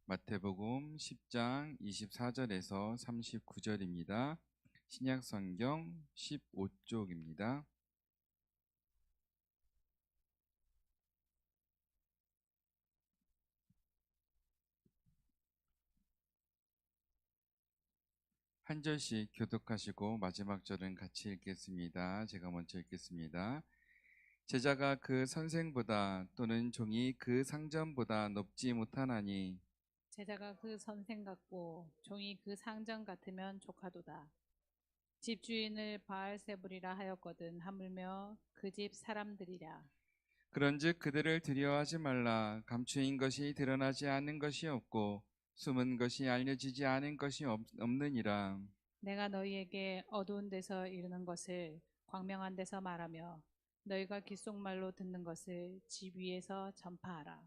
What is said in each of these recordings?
마태복음 10장 24절에서 39절입니다. 신약성경 15쪽입니다. 한 절씩 교독하시고 마지막 절은 같이 읽겠습니다. 제가 먼저 읽겠습니다. 제자가 그 선생보다 또는 종이 그 상전보다 높지 못하나니 제자가 그 선생 같고 종이 그 상전 같으면 족하도다. 집주인을 바알세불이라 하였거든 하물며 그 집 사람들이라. 그런즉 그들을 두려워하지 말라. 감추인 것이 드러나지 않는 것이 없고 숨은 것이 알려지지 않은 것이 없느니라. 내가 너희에게 어두운 데서 이르는 것을 광명한 데서 말하며 너희가 귓속말로 듣는 것을 집 위에서 전파하라.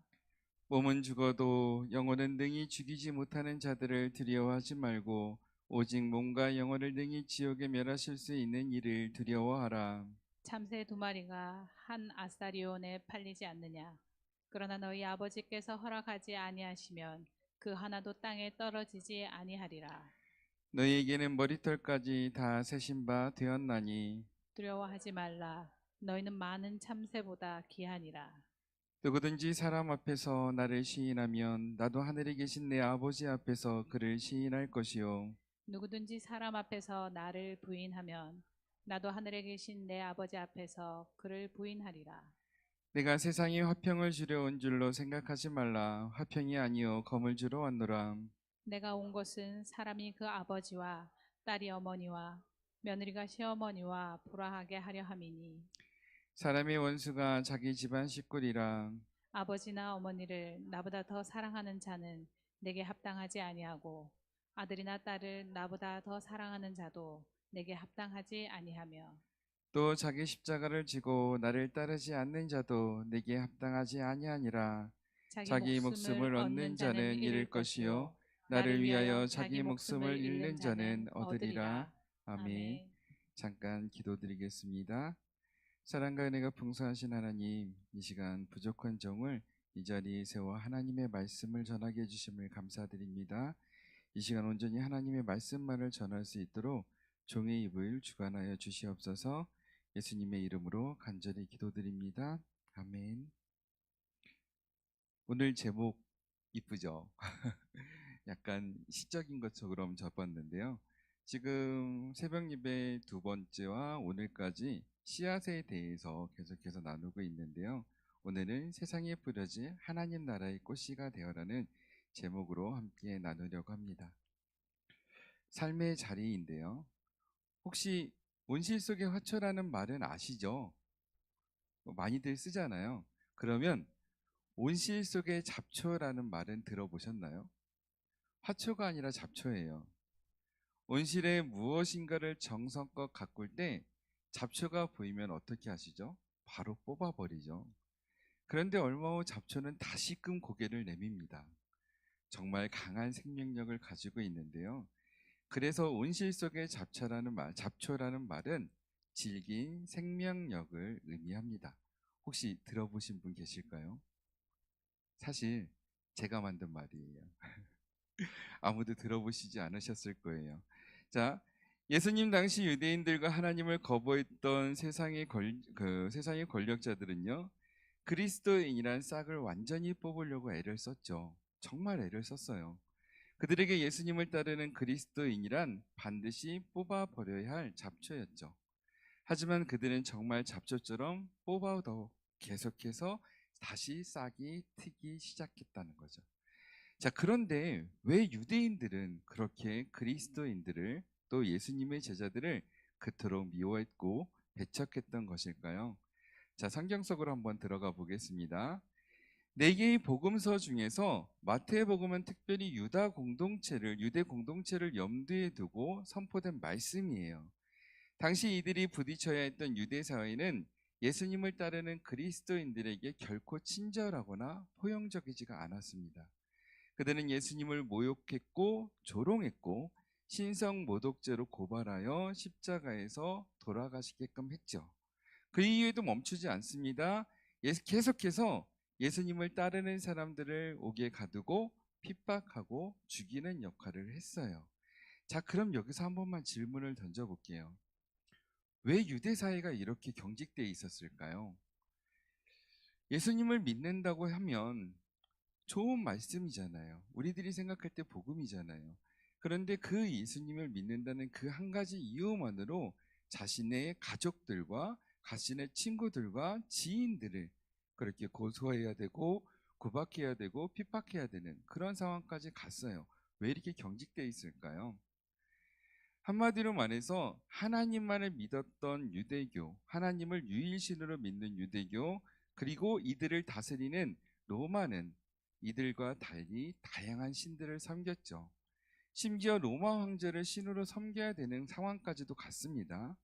몸은 죽어도 영혼은 능히 죽이지 못하는 자들을 두려워하지 말고 오직 몸과 영혼을 능히 지옥에 멸하실 수 있는 이를 두려워하라. 참새 두 마리가 한 아사리온에 팔리지 않느냐. 그러나 너희 아버지께서 허락하지 아니하시면 그 하나도 땅에 떨어지지 아니하리라. 너희에게는 머리털까지 다 세신 바 되었나니 두려워하지 말라. 너희는 많은 참새보다 귀하니라. 누구든지 사람 앞에서 나를 시인하면 나도 하늘에 계신 내 아버지 앞에서 그를 시인할 것이요 누구든지 사람 앞에서 나를 부인하면 나도 하늘에 계신 내 아버지 앞에서 그를 부인하리라. 내가 세상에 화평을 주려 온 줄로 생각하지 말라. 화평이 아니요 검을 주러 왔노라. 내가 온 것은 사람이 그 아버지와 딸이 어머니와 며느리가 시어머니와 불화하게 하려 함이니 사람의 원수가 자기 집안 식구리라. 아버지나 어머니를 나보다 더 사랑하는 자는 내게 합당하지 아니하고 아들이나 딸을 나보다 더 사랑하는 자도 내게 합당하지 아니하며 또 자기 십자가를 지고 나를 따르지 않는 자도 내게 합당하지 아니하니라. 자기 자기 목숨을 목숨을 얻는 얻는 자는 자는 잃을 잃을 것이요 것이요 나를 나를 위하여 위하여 자기 자기 목숨을 목숨을 잃는 잃는 자는 자는 얻으리라. 얻으리라. 아멘. 아멘. 잠깐 기도드리겠습니다. 사랑과 은혜가 풍성하신 하나님, 이 시간 부족한 종을 이 자리에 세워 하나님의 말씀을 전하게 해주심을 감사드립니다. 이 시간 온전히 하나님의 말씀만을 전할 수 있도록 종의 입을 주관하여 주시옵소서. 예수님의 이름으로 간절히 기도드립니다. 아멘. 오늘 제목 이쁘죠? 약간 시적인 것처럼 접었는데요. 지금 새벽 예배 두 번째와 오늘까지 씨앗에 대해서 계속해서 나누고 있는데요. 오늘은 세상에 뿌려질 하나님 나라의 꽃씨가 되어라는 제목으로 함께 나누려고 합니다. 삶의 자리인데요. 혹시 온실 속의 화초라는 말은 아시죠? 많이들 쓰잖아요. 그러면 온실 속의 잡초라는 말은 들어보셨나요? 화초가 아니라 잡초예요. 온실에 무엇인가를 정성껏 가꿀 때 잡초가 보이면 어떻게 하시죠? 바로 뽑아버리죠. 그런데 얼마 후 잡초는 다시금 고개를 내밉니다. 정말 강한 생명력을 가지고 있는데요. 그래서 온실 속의 잡초라는 말은 질긴 생명력을 의미합니다. 혹시 들어보신 분 계실까요? 사실 제가 만든 말이에요. 아무도 들어보시지 않으셨을 거예요. 자, 예수님 당시 유대인들과 하나님을 거부했던 세상의 권력자들은요, 그리스도인이란 싹을 완전히 뽑으려고 애를 썼죠. 정말 애를 썼어요. 그들에게 예수님을 따르는 그리스도인이란 반드시 뽑아버려야 할 잡초였죠. 하지만 그들은 정말 잡초처럼 뽑아도 계속해서 다시 싹이 트기 시작했다는 거죠. 자, 그런데 왜 유대인들은 그렇게 그리스도인들을 또 예수님의 제자들을 그토록 미워했고 배척했던 것일까요? 자, 성경 속으로 한번 들어가 보겠습니다. 네 개의 복음서 중에서 마태복음은 특별히 유대 공동체를 염두에 두고 선포된 말씀이에요. 당시 이들이 부딪혀야 했던 유대 사회는 예수님을 따르는 그리스도인들에게 결코 친절하거나 포용적이지가 않았습니다. 그들은 예수님을 모욕했고 조롱했고 신성 모독죄로 고발하여 십자가에서 돌아가시게끔 했죠. 그 이후에도 멈추지 않습니다. 계속해서 예수님을 따르는 사람들을 옥에 가두고 핍박하고 죽이는 역할을 했어요. 자, 그럼 여기서 한 번만 질문을 던져볼게요. 왜 유대 사회가 이렇게 경직되어 있었을까요? 예수님을 믿는다고 하면 좋은 말씀이잖아요. 우리들이 생각할 때 복음이잖아요. 그런데 그 예수님을 믿는다는 그 한 가지 이유만으로 자신의 가족들과 자신의 친구들과 지인들을 그렇게 고소해야 되고 구박해야 되고 핍박해야 되는 그런 상황까지 갔어요. 왜 이렇게 경직되어 있을까요? 한마디로 말해서 하나님만을 믿었던 유대교, 하나님을 유일신으로 믿는 유대교, 그리고 이들을 다스리는 로마는 이들과 달리 다양한 신들을 섬겼죠. 심지어 로마 황제를 신으로 섬겨야 되는 상황까지도 갔습니다.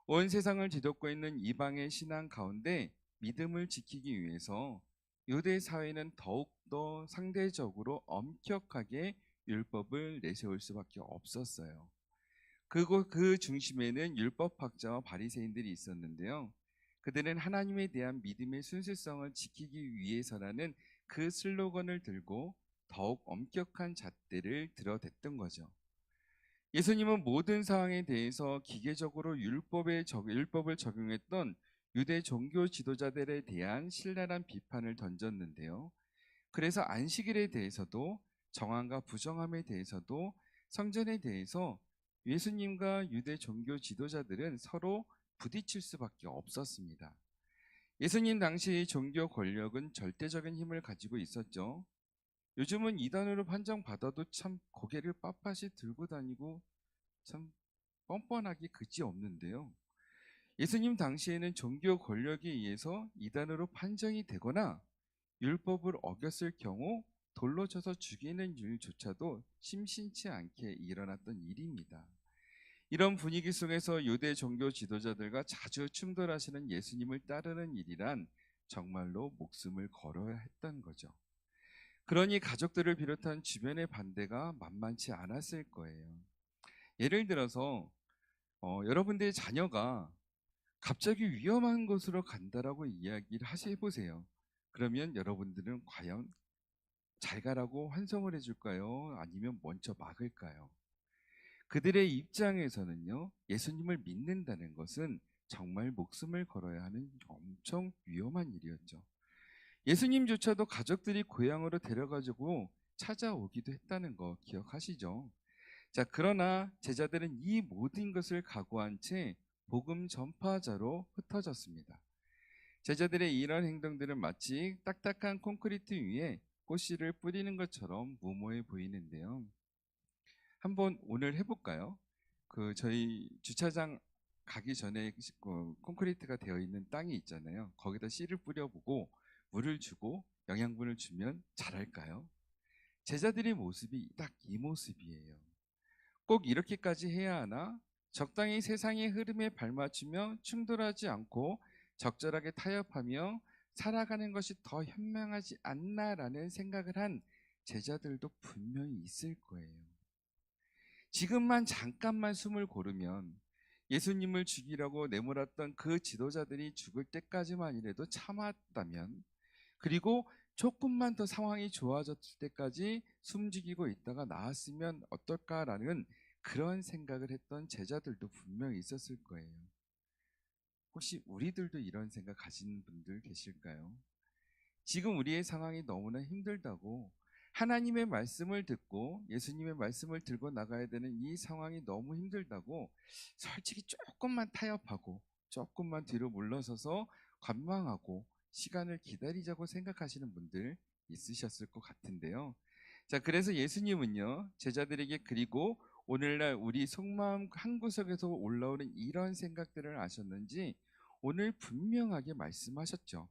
온 세상을 뒤덮고 있는 이방의 신앙 가운데 믿음을 지키기 위해서 유대 사회는 더욱더 상대적으로 엄격하게 율법을 내세울 수밖에 없었어요. 그 중심에는 율법학자와 바리새인들이 있었는데요. 그들은 하나님에 대한 믿음의 순수성을 지키기 위해서라는 그 슬로건을 들고 더욱 엄격한 잣대를 들어댔던 거죠. 예수님은 모든 상황에 대해서 기계적으로 율법을 적용했던 유대 종교 지도자들에 대한 신랄한 비판을 던졌는데요. 그래서 안식일에 대해서도 정함과 부정함에 대해서도 성전에 대해서 예수님과 유대 종교 지도자들은 서로 부딪힐 수밖에 없었습니다. 예수님 당시의 종교 권력은 절대적인 힘을 가지고 있었죠. 요즘은 이단으로 판정받아도 참 고개를 빳빳이 들고 다니고 참 뻔뻔하기 그지없는데요. 예수님 당시에는 종교 권력에 의해서 이단으로 판정이 되거나 율법을 어겼을 경우 돌로 쳐서 죽이는 일조차도 심심치 않게 일어났던 일입니다. 이런 분위기 속에서 유대 종교 지도자들과 자주 충돌하시는 예수님을 따르는 일이란 정말로 목숨을 걸어야 했던 거죠. 그러니 가족들을 비롯한 주변의 반대가 만만치 않았을 거예요. 예를 들어서 여러분들의 자녀가 갑자기 위험한 곳으로 간다라고 이야기를 해보세요. 그러면 여러분들은 과연 잘 가라고 환송을 해줄까요? 아니면 먼저 막을까요? 그들의 입장에서는요, 예수님을 믿는다는 것은 정말 목숨을 걸어야 하는 엄청 위험한 일이었죠. 예수님조차도 가족들이 고향으로 데려가지고 찾아오기도 했다는 거 기억하시죠? 자, 그러나 제자들은 이 모든 것을 각오한 채 복음 전파자로 흩어졌습니다. 제자들의 이런 행동들은 마치 딱딱한 콘크리트 위에 꽃씨를 뿌리는 것처럼 무모해 보이는데요. 한번 오늘 해볼까요? 저희 주차장 가기 전에 콘크리트가 되어 있는 땅이 있잖아요. 거기다 씨를 뿌려보고 물을 주고 영양분을 주면 자랄까요? 제자들의 모습이 딱 이 모습이에요. 꼭 이렇게까지 해야 하나? 적당히 세상의 흐름에 발맞추며 충돌하지 않고 적절하게 타협하며 살아가는 것이 더 현명하지 않나라는 생각을 한 제자들도 분명히 있을 거예요. 지금만 잠깐만 숨을 고르면 예수님을 죽이려고 내몰았던 그 지도자들이 죽을 때까지만이라도 참았다면, 그리고 조금만 더 상황이 좋아졌을 때까지 숨죽이고 있다가 나았으면 어떨까라는 그런 생각을 했던 제자들도 분명히 있었을 거예요. 혹시 우리들도 이런 생각 가진 분들 계실까요? 지금 우리의 상황이 너무나 힘들다고, 하나님의 말씀을 듣고 예수님의 말씀을 들고 나가야 되는 이 상황이 너무 힘들다고 솔직히 조금만 타협하고 조금만 뒤로 물러서서 관망하고 시간을 기다리자고 생각하시는 분들 있으셨을 것 같은데요. 자, 그래서 예수님은요, 제자들에게, 그리고 오늘날 우리 속마음 한구석에서 올라오는 이런 생각들을 아셨는지 오늘 분명하게 말씀하셨죠.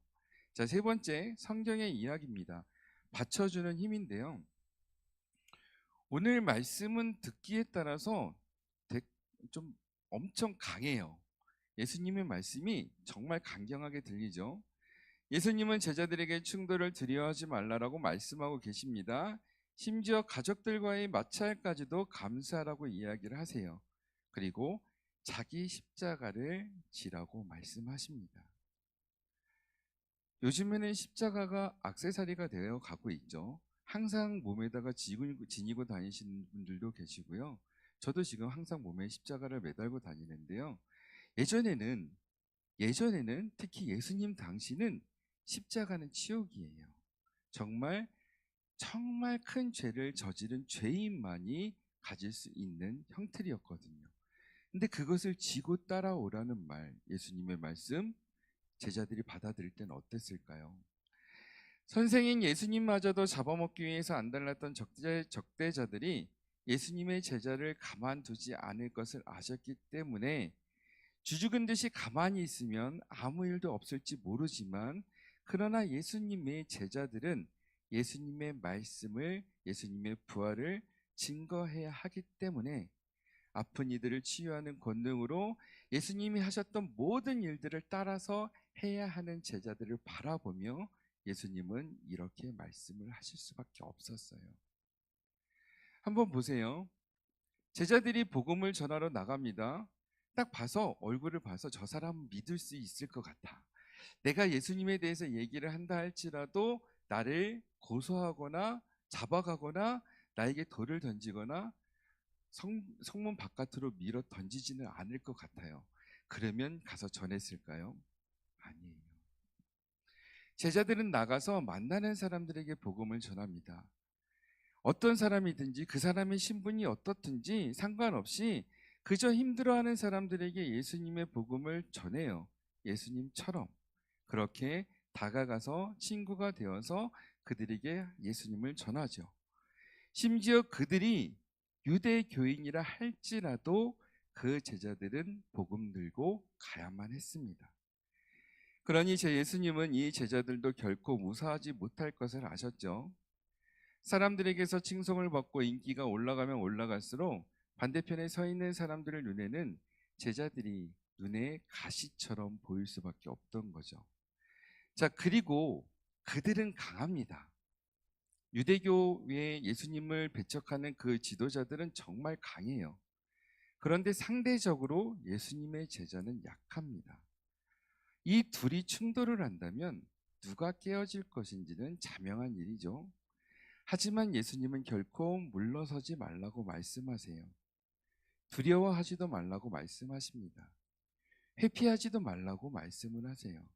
자, 세 번째 성경의 이야기입니다. 받쳐주는 힘인데요. 오늘 말씀은 듣기에 따라서 좀 엄청 강해요. 예수님의 말씀이 정말 강경하게 들리죠. 예수님은 제자들에게 충돌을 두려워하지 말라라고 말씀하고 계십니다. 심지어 가족들과의 마찰까지도 감수하라고 이야기를 하세요. 그리고 자기 십자가를 지라고 말씀하십니다. 요즘에는 십자가가 액세서리가 되어 가고 있죠. 항상 몸에다가 지니고 다니시는 분들도 계시고요. 저도 지금 항상 몸에 십자가를 매달고 다니는데요. 예전에는 특히 예수님 당시는 십자가는 치욕이에요. 정말 정말 큰 죄를 저지른 죄인만이 가질 수 있는 형틀이었거든요. 근데 그것을 지고 따라오라는 말, 예수님의 말씀, 제자들이 받아들일 때는 어땠을까요? 선생인 예수님마저도 잡아먹기 위해서 안달났던 적대자들이 예수님의 제자를 가만두지 않을 것을 아셨기 때문에 주죽은 듯이 가만히 있으면 아무 일도 없을지 모르지만, 그러나 예수님의 제자들은 예수님의 말씀을, 예수님의 부활을 증거해야 하기 때문에 아픈 이들을 치유하는 권능으로 예수님이 하셨던 모든 일들을 따라서 해야 하는 제자들을 바라보며 예수님은 이렇게 말씀을 하실 수밖에 없었어요. 한번 보세요. 제자들이 복음을 전하러 나갑니다. 딱 봐서, 얼굴을 봐서 저 사람 믿을 수 있을 것 같아. 내가 예수님에 대해서 얘기를 한다 할지라도 나를 고소하거나 잡아가거나 나에게 돌을 던지거나 성문 바깥으로 밀어 던지지는 않을 것 같아요. 그러면 가서 전했을까요? 아니에요. 제자들은 나가서 만나는 사람들에게 복음을 전합니다. 어떤 사람이든지 그 사람의 신분이 어떻든지 상관없이 그저 힘들어하는 사람들에게 예수님의 복음을 전해요. 예수님처럼 그렇게 다가가서 친구가 되어서 그들에게 예수님을 전하죠. 심지어 그들이 유대교인이라 할지라도 그 제자들은 복음 들고 가야만 했습니다. 그러니 제 예수님은 이 제자들도 결코 무사하지 못할 것을 아셨죠. 사람들에게서 칭송을 받고 인기가 올라가면 올라갈수록 반대편에 서 있는 사람들의 눈에는 제자들이 눈에 가시처럼 보일 수밖에 없던 거죠. 자, 그리고 그들은 강합니다. 유대교의 예수님을 배척하는 그 지도자들은 정말 강해요. 그런데 상대적으로 예수님의 제자는 약합니다. 이 둘이 충돌을 한다면 누가 깨어질 것인지는 자명한 일이죠. 하지만 예수님은 결코 물러서지 말라고 말씀하세요. 두려워하지도 말라고 말씀하십니다. 회피하지도 말라고 말씀을 하세요.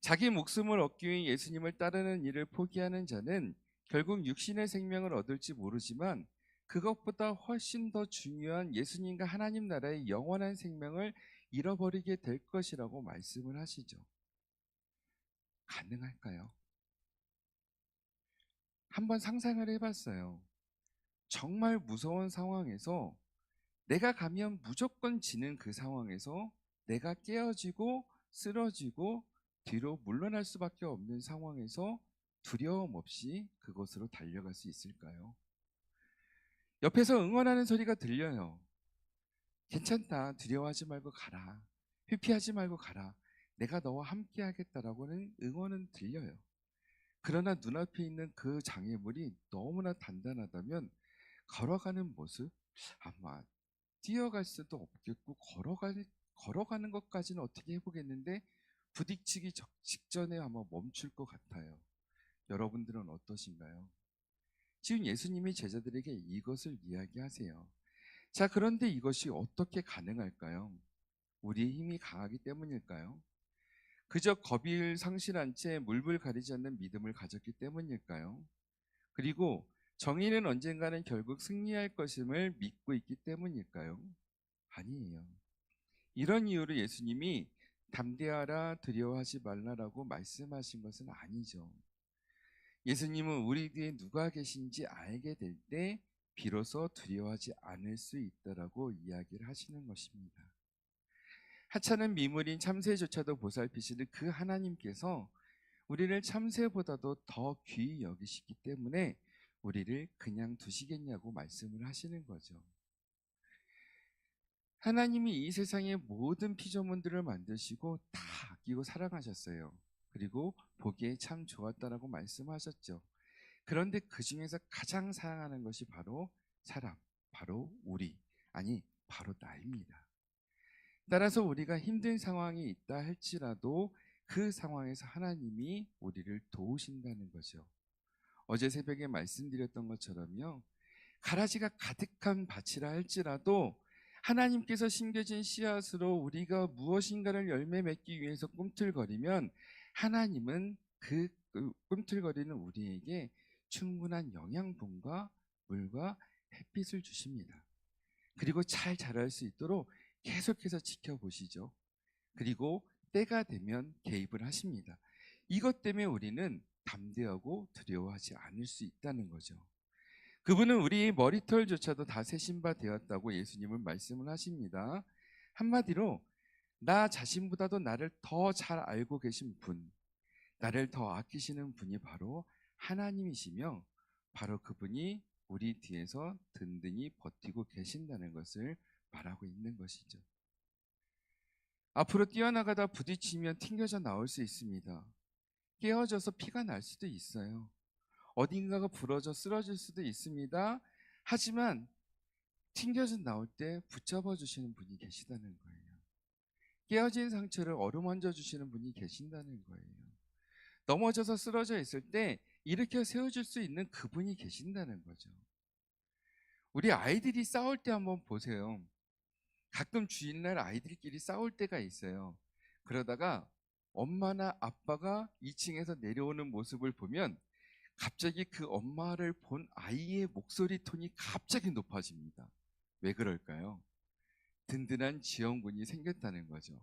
자기 목숨을 얻기 위해 예수님을 따르는 일을 포기하는 자는 결국 육신의 생명을 얻을지 모르지만 그것보다 훨씬 더 중요한 예수님과 하나님 나라의 영원한 생명을 잃어버리게 될 것이라고 말씀을 하시죠. 가능할까요? 한번 상상을 해봤어요. 정말 무서운 상황에서, 내가 가면 무조건 지는 그 상황에서 내가 깨어지고 쓰러지고 뒤로 물러날 수밖에 없는 상황에서 두려움 없이 그곳으로 달려갈 수 있을까요? 옆에서 응원하는 소리가 들려요. 괜찮다. 두려워하지 말고 가라. 회피하지 말고 가라. 내가 너와 함께 하겠다라고는 응원은 들려요. 그러나 눈앞에 있는 그 장애물이 너무나 단단하다면 걸어가는 모습, 아마 뛰어갈 수도 없겠고 걸어가는 것까지는 어떻게 해보겠는데 부딪히기 직전에 아마 멈출 것 같아요. 여러분들은 어떠신가요? 지금 예수님이 제자들에게 이것을 이야기하세요. 자, 그런데 이것이 어떻게 가능할까요? 우리의 힘이 강하기 때문일까요? 그저 겁을 상실한 채 물불 가리지 않는 믿음을 가졌기 때문일까요? 그리고 정의는 언젠가는 결국 승리할 것임을 믿고 있기 때문일까요? 아니에요. 이런 이유로 예수님이 담대하라 두려워하지 말라라고 말씀하신 것은 아니죠. 예수님은 우리 뒤에 누가 계신지 알게 될 때 비로소 두려워하지 않을 수 있다라고 이야기를 하시는 것입니다. 하찮은 미물인 참새조차도 보살피시는 그 하나님께서 우리를 참새보다도 더 귀히 여기시기 때문에 우리를 그냥 두시겠냐고 말씀을 하시는 거죠. 하나님이 이 세상의 모든 피조물들을 만드시고 다 아끼고 사랑하셨어요. 그리고 보기에 참 좋았다라고 말씀하셨죠. 그런데 그 중에서 가장 사랑하는 것이 바로 사람, 바로 우리, 아니 바로 나입니다. 따라서 우리가 힘든 상황이 있다 할지라도 그 상황에서 하나님이 우리를 도우신다는 거죠. 어제 새벽에 말씀드렸던 것처럼요. 가라지가 가득한 밭이라 할지라도 하나님께서 심겨진 씨앗으로 우리가 무엇인가를 열매 맺기 위해서 꿈틀거리면 하나님은 그 꿈틀거리는 우리에게 충분한 영양분과 물과 햇빛을 주십니다. 그리고 잘 자랄 수 있도록 계속해서 지켜보시죠. 그리고 때가 되면 개입을 하십니다. 이것 때문에 우리는 담대하고 두려워하지 않을 수 있다는 거죠. 그분은 우리 머리털조차도 다 세신 바 되었다고 예수님은 말씀을 하십니다. 한마디로 나 자신보다도 나를 더 잘 알고 계신 분, 나를 더 아끼시는 분이 바로 하나님이시며 바로 그분이 우리 뒤에서 든든히 버티고 계신다는 것을 말하고 있는 것이죠. 앞으로 뛰어나가다 부딪히면 튕겨져 나올 수 있습니다. 깨어져서 피가 날 수도 있어요. 어딘가가 부러져 쓰러질 수도 있습니다. 하지만 튕겨져 나올 때 붙잡아 주시는 분이 계시다는 거예요. 깨어진 상처를 어루만져 주시는 분이 계신다는 거예요. 넘어져서 쓰러져 있을 때 일으켜 세워줄 수 있는 그분이 계신다는 거죠. 우리 아이들이 싸울 때 한번 보세요. 가끔 주일날 아이들끼리 싸울 때가 있어요. 그러다가 엄마나 아빠가 2층에서 내려오는 모습을 보면 갑자기 그 엄마를 본 아이의 목소리 톤이 갑자기 높아집니다. 왜 그럴까요? 든든한 지원군이 생겼다는 거죠.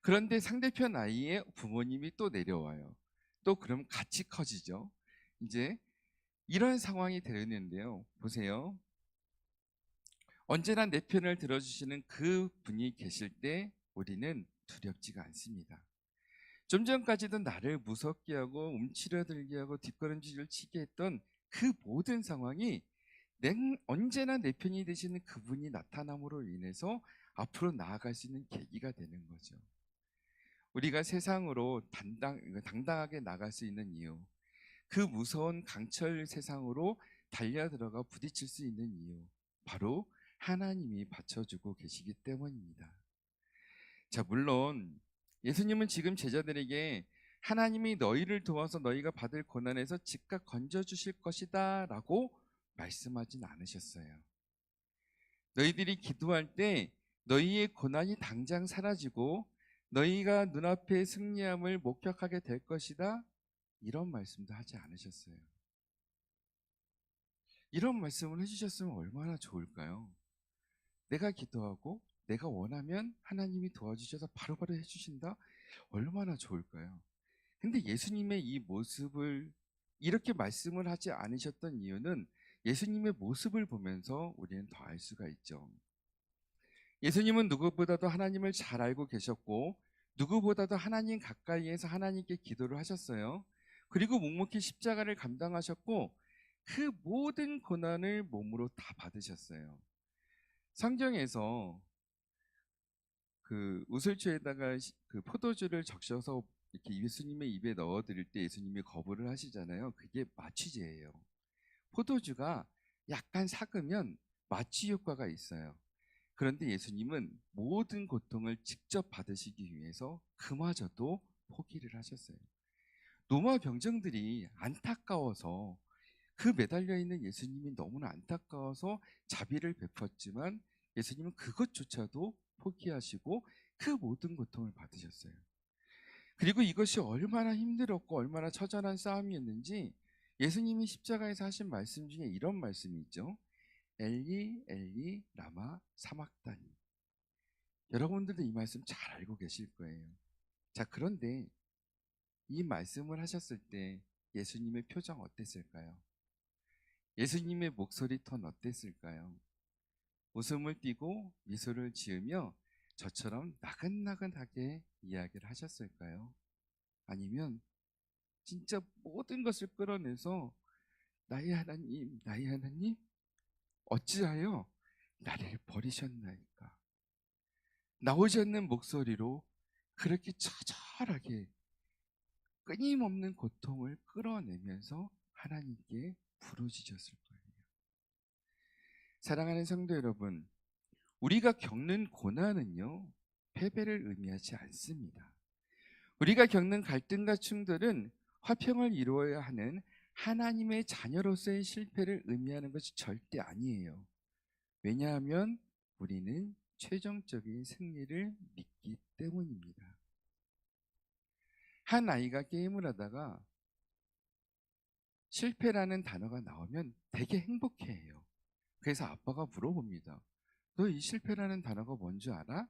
그런데 상대편 아이의 부모님이 또 내려와요. 또 그럼 같이 커지죠. 이제 이런 상황이 되는데요. 보세요. 언제나 내 편을 들어주시는 그 분이 계실 때 우리는 두렵지가 않습니다. 좀 전까지도 나를 무섭게 하고 움츠러들게 하고 뒷걸음질을 치게 했던 그 모든 상황이 언제나 내 편이 되시는 그분이 나타남으로 인해서 앞으로 나아갈 수 있는 계기가 되는 거죠. 우리가 세상으로 당당하게 나갈 수 있는 이유, 그 무서운 강철 세상으로 달려들어가 부딪힐 수 있는 이유, 바로 하나님이 받쳐주고 계시기 때문입니다. 자, 물론 예수님은 지금 제자들에게 하나님이 너희를 도와서 너희가 받을 고난에서 즉각 건져주실 것이다 라고 말씀하진 않으셨어요. 너희들이 기도할 때 너희의 고난이 당장 사라지고 너희가 눈앞에 승리함을 목격하게 될 것이다, 이런 말씀도 하지 않으셨어요. 이런 말씀을 해주셨으면 얼마나 좋을까요? 내가 기도하고 내가 원하면 하나님이 도와주셔서 바로바로 해주신다? 얼마나 좋을까요? 근데 예수님의 이 모습을 이렇게 말씀을 하지 않으셨던 이유는 예수님의 모습을 보면서 우리는 더 알 수가 있죠. 예수님은 누구보다도 하나님을 잘 알고 계셨고 누구보다도 하나님 가까이에서 하나님께 기도를 하셨어요. 그리고 묵묵히 십자가를 감당하셨고 그 모든 고난을 몸으로 다 받으셨어요. 성경에서 그 우슬초에다가 그 포도주를 적셔서 이렇게 예수님의 입에 넣어 드릴 때 예수님이 거부를 하시잖아요. 그게 마취제예요. 포도주가 약간 삭으면 마취 효과가 있어요. 그런데 예수님은 모든 고통을 직접 받으시기 위해서 그마저도 포기를 하셨어요. 노마 병정들이 안타까워서 그 매달려 있는 예수님이 너무나 안타까워서 자비를 베풀었지만 예수님은 그것조차도 포기하시고 그 모든 고통을 받으셨어요. 그리고 이것이 얼마나 힘들었고 얼마나 처절한 싸움이었는지 예수님이 십자가에서 하신 말씀 중에 이런 말씀이 있죠. 엘리 엘리 라마 사막다니. 여러분들도 이 말씀 잘 알고 계실 거예요. 자, 그런데 이 말씀을 하셨을 때 예수님의 표정 어땠을까요? 예수님의 목소리 톤 어땠을까요? 웃음을 띠고 미소를 지으며 저처럼 나긋나긋하게 이야기를 하셨을까요? 아니면 진짜 모든 것을 끌어내서 나의 하나님, 어찌하여 나를 버리셨나이까? 나오지 않는 목소리로 그렇게 처절하게 끊임없는 고통을 끌어내면서 하나님께 부르짖었을 거예요. 사랑하는 성도 여러분, 우리가 겪는 고난은요, 패배를 의미하지 않습니다. 우리가 겪는 갈등과 충돌은 화평을 이루어야 하는 하나님의 자녀로서의 실패를 의미하는 것이 절대 아니에요. 왜냐하면 우리는 최종적인 승리를 믿기 때문입니다. 한 아이가 게임을 하다가 실패라는 단어가 나오면 되게 행복해해요. 그래서 아빠가 물어봅니다. 너 이 실패라는 단어가 뭔지 알아?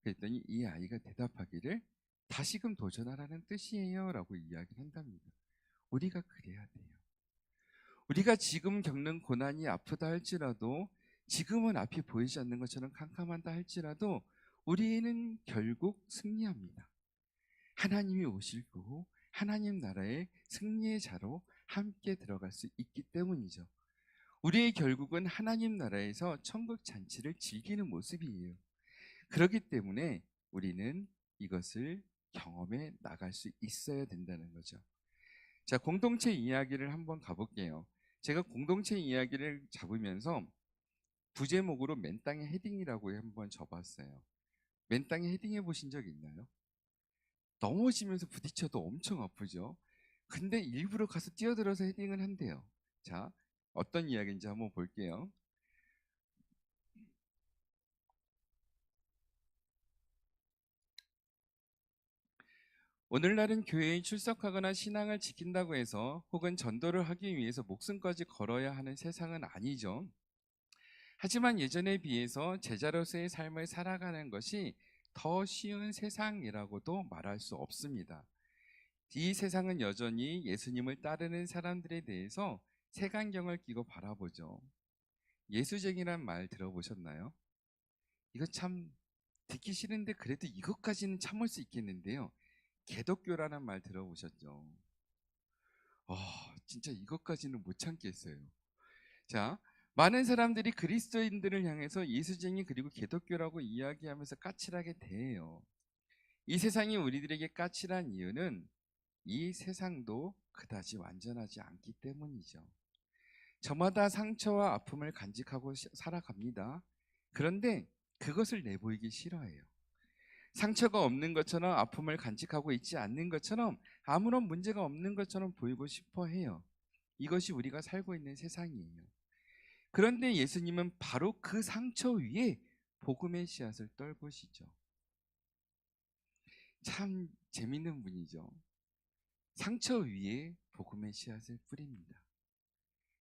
그랬더니 이 아이가 대답하기를 다시금 도전하라는 뜻이에요 라고 이야기를 한답니다. 우리가 그래야 돼요. 우리가 지금 겪는 고난이 아프다 할지라도, 지금은 앞이 보이지 않는 것처럼 캄캄하다 할지라도 우리는 결국 승리합니다. 하나님이 오실 후 하나님 나라의 승리의 자로 함께 들어갈 수 있기 때문이죠. 우리의 결국은 하나님 나라에서 천국 잔치를 즐기는 모습이에요. 그렇기 때문에 우리는 이것을 경험해 나갈 수 있어야 된다는 거죠. 자, 공동체 이야기를 한번 가볼게요. 제가 공동체 이야기를 잡으면서 부제목으로 맨 땅에 헤딩이라고 한번 접었어요. 맨 땅에 헤딩해 보신 적 있나요? 넘어지면서 부딪혀도 엄청 아프죠. 근데 일부러 가서 뛰어들어서 헤딩을 한대요. 자, 어떤 이야기인지 한번 볼게요. 오늘날은 교회에 출석하거나 신앙을 지킨다고 해서 혹은 전도를 하기 위해서 목숨까지 걸어야 하는 세상은 아니죠. 하지만 예전에 비해서 제자로서의 삶을 살아가는 것이 더 쉬운 세상이라고도 말할 수 없습니다. 이 세상은 여전히 예수님을 따르는 사람들에 대해서 색안경을 끼고 바라보죠. 예수쟁이란 말 들어보셨나요? 이거 참 듣기 싫은데 그래도 이것까지는 참을 수 있겠는데요. 개독교라는 말 들어보셨죠? 진짜 이것까지는 못 참겠어요. 자, 많은 사람들이 그리스도인들을 향해서 예수쟁이 그리고 개독교라고 이야기하면서 까칠하게 대해요. 이 세상이 우리들에게 까칠한 이유는 이 세상도 그다지 완전하지 않기 때문이죠. 저마다 상처와 아픔을 간직하고 살아갑니다. 그런데 그것을 내보이기 싫어해요. 상처가 없는 것처럼, 아픔을 간직하고 있지 않는 것처럼, 아무런 문제가 없는 것처럼 보이고 싶어 해요. 이것이 우리가 살고 있는 세상이에요. 그런데 예수님은 바로 그 상처 위에 복음의 씨앗을 떨구시죠. 참 재밌는 분이죠. 상처 위에 복음의 씨앗을 뿌립니다.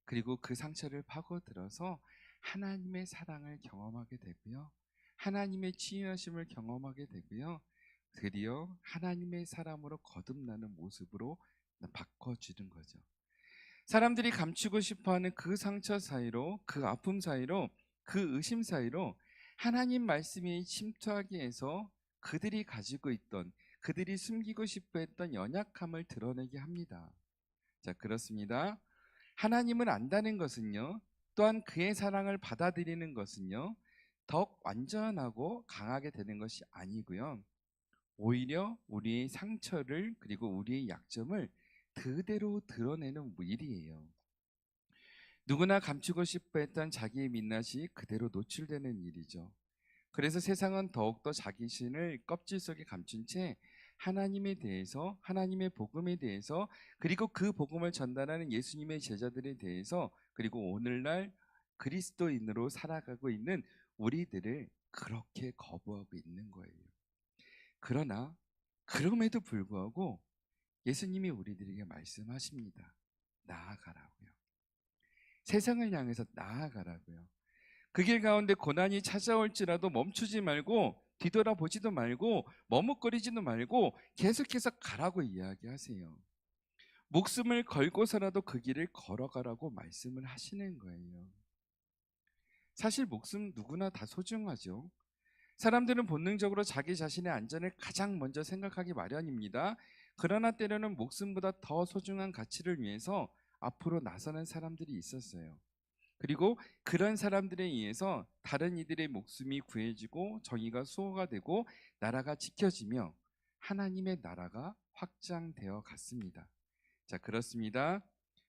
그리고 그 상처를 파고들어서 하나님의 사랑을 경험하게 되고요. 하나님의 치유하심을 경험하게 되고요. 드디어 하나님의 사람으로 거듭나는 모습으로 바꿔주는 거죠. 사람들이 감추고 싶어하는 그 상처 사이로, 그 아픔 사이로, 그 의심 사이로 하나님 말씀이 침투하기 위해서 그들이 가지고 있던, 그들이 숨기고 싶어 했던 연약함을 드러내게 합니다. 자, 그렇습니다. 하나님을 안다는 것은요, 또한 그의 사랑을 받아들이는 것은요, 더욱 완전하고 강하게 되는 것이 아니고요. 오히려 우리의 상처를 그리고 우리의 약점을 그대로 드러내는 일이에요. 누구나 감추고 싶어 했던 자기의 민낯이 그대로 노출되는 일이죠. 그래서 세상은 더욱더 자기 신을 껍질 속에 감춘 채 하나님에 대해서, 하나님의 복음에 대해서, 그리고 그 복음을 전달하는 예수님의 제자들에 대해서, 그리고 오늘날 그리스도인으로 살아가고 있는 우리들을 그렇게 거부하고 있는 거예요. 그러나 그럼에도 불구하고 예수님이 우리들에게 말씀하십니다. 나아가라고요. 세상을 향해서 나아가라고요. 그 길 가운데 고난이 찾아올지라도 멈추지 말고, 뒤돌아보지도 말고, 머뭇거리지도 말고 계속해서 가라고 이야기하세요. 목숨을 걸고서라도 그 길을 걸어가라고 말씀을 하시는 거예요. 사실 목숨 누구나 다 소중하죠. 사람들은 본능적으로 자기 자신의 안전을 가장 먼저 생각하기 마련입니다. 그러나 때로는 목숨보다 더 소중한 가치를 위해서 앞으로 나서는 사람들이 있었어요. 그리고 그런 사람들에 의해서 다른 이들의 목숨이 구해지고 정의가 수호가 되고 나라가 지켜지며 하나님의 나라가 확장되어 갔습니다. 자, 그렇습니다.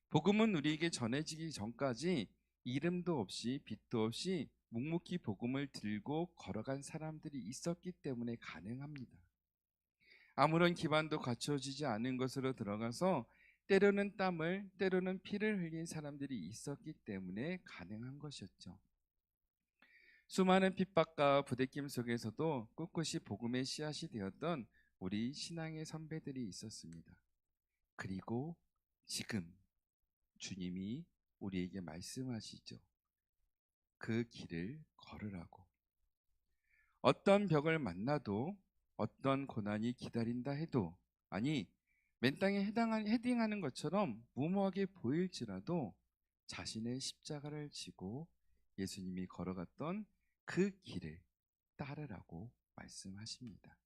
복음은 우리에게 전해지기 전까지 이름도 없이 빛도 없이 묵묵히 복음을 들고 걸어간 사람들이 있었기 때문에 가능합니다. 아무런 기반도 갖춰지지 않은 것으로 들어가서 때로는 땀을, 때로는 피를 흘린 사람들이 있었기 때문에 가능한 것이었죠. 수많은 핍박과 부대낌 속에서도 꿋꿋이 복음의 씨앗이 되었던 우리 신앙의 선배들이 있었습니다. 그리고 지금 주님이 우리에게 말씀하시죠. 그 길을 걸으라고. 어떤 벽을 만나도, 어떤 고난이 기다린다 해도, 아니 맨 땅에 헤딩하는 것처럼 무모하게 보일지라도 자신의 십자가를 지고 예수님이 걸어갔던 그 길을 따르라고 말씀하십니다.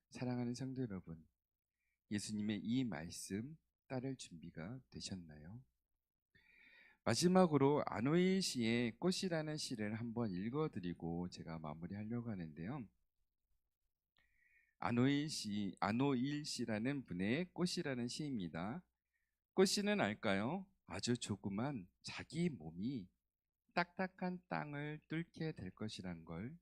사랑하는 성도 여러분, 예수님의 이 말씀 따를 준비가 되셨나요? 마지막으로 안호일 시의 꽃이라는 시를 한번 읽어드리고 제가 마무리하려고 하는데요. 안호일 시라는 분의 꽃이라는 시입니다. 꽃씨는 알까요? 아주 조그만 자기 몸이 딱딱한 땅을 뚫게 될 것이란 걸.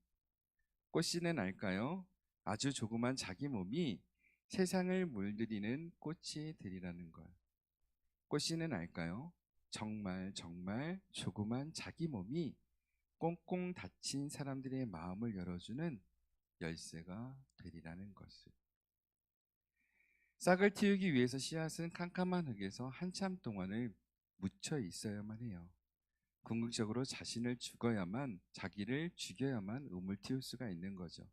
꽃씨는 알까요? 아주 조그만 자기 몸이 세상을 물들이는 꽃이 되리라는 걸. 꽃씨는 알까요? 정말 조그만 자기 몸이 꽁꽁 닫힌 사람들의 마음을 열어주는 열쇠가 되리라는 것을. 싹을 틔우기 위해서 씨앗은 캄캄한 흙에서 한참 동안을 묻혀 있어야만 해요. 궁극적으로 자기를 죽여야만 우물 틔울 수가 있는 거죠.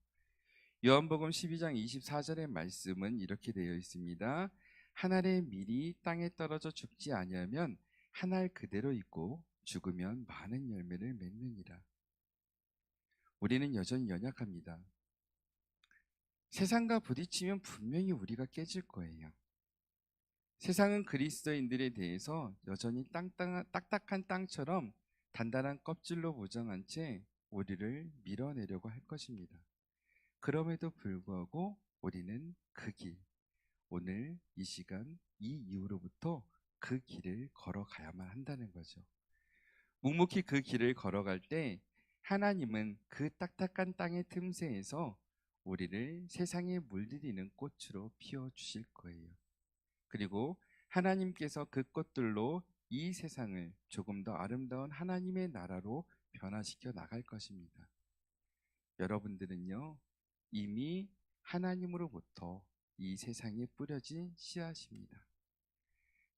요한복음 12장 24절의 말씀은 이렇게 되어 있습니다. 한 알의 밀이 땅에 떨어져 죽지 아니하면 한 알 그대로 있고 죽으면 많은 열매를 맺느니라. 우리는 여전히 연약합니다. 세상과 부딪히면 분명히 우리가 깨질 거예요. 세상은 그리스도인들에 대해서 여전히 딱딱한 땅처럼 단단한 껍질로 보장한 채 우리를 밀어내려고 할 것입니다. 그럼에도 불구하고 우리는 그 길, 오늘 이 시간 이 이후로부터 그 길을 걸어가야만 한다는 거죠. 묵묵히 그 길을 걸어갈 때 하나님은 그 딱딱한 땅의 틈새에서 우리를 세상에 물들이는 꽃으로 피워주실 거예요. 그리고 하나님께서 그 꽃들로 이 세상을 조금 더 아름다운 하나님의 나라로 변화시켜 나갈 것입니다. 여러분들은요, 이미 하나님으로부터 이 세상에 뿌려진 씨앗입니다.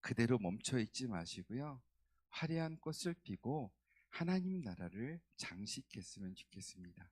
그대로 멈춰 있지 마시고요. 화려한 꽃을 피고 하나님 나라를 장식했으면 좋겠습니다.